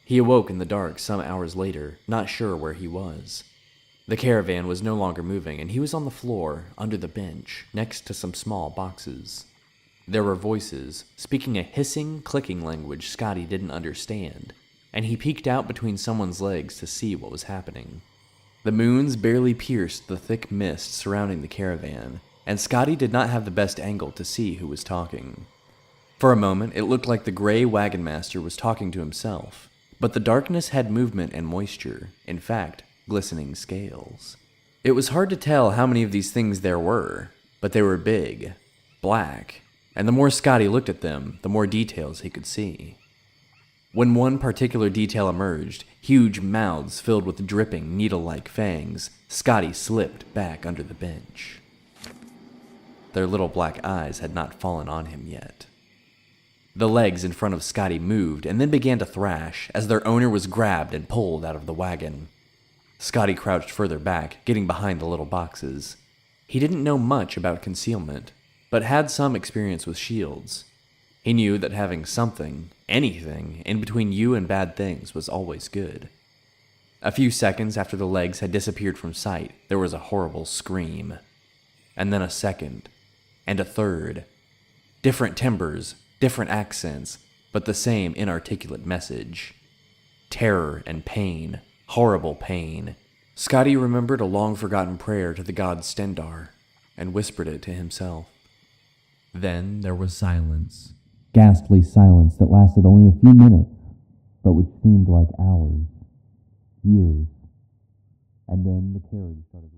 He awoke in the dark some hours later, not sure where he was. The caravan was no longer moving, and he was on the floor, under the bench, next to some small boxes. There were voices, speaking a hissing, clicking language Scotty didn't understand, and he peeked out between someone's legs to see what was happening. The moons barely pierced the thick mist surrounding the caravan, and Scotty did not have the best angle to see who was talking. For a moment, it looked like the gray wagon master was talking to himself, but the darkness had movement and moisture, in fact, glistening scales. It was hard to tell how many of these things there were, but they were big, black, and the more Scotty looked at them, the more details he could see. When one particular detail emerged, huge mouths filled with dripping, needle-like fangs, Scotty slipped back under the bench. Their little black eyes had not fallen on him yet. The legs in front of Scotty moved and then began to thrash as their owner was grabbed and pulled out of the wagon. Scotty crouched further back, getting behind the little boxes. He didn't know much about concealment, but had some experience with shields. He knew that having something, anything, in between you and bad things was always good. A few seconds after the legs had disappeared from sight, there was a horrible scream. And then a second, and a third. Different timbres, different accents, but the same inarticulate message. Terror and pain, horrible pain. Scotty remembered a long-forgotten prayer to the god Stendar, and whispered it to himself. Then there was silence. Ghastly silence that lasted only a few minutes, but which seemed like hours, years. And then the carriage started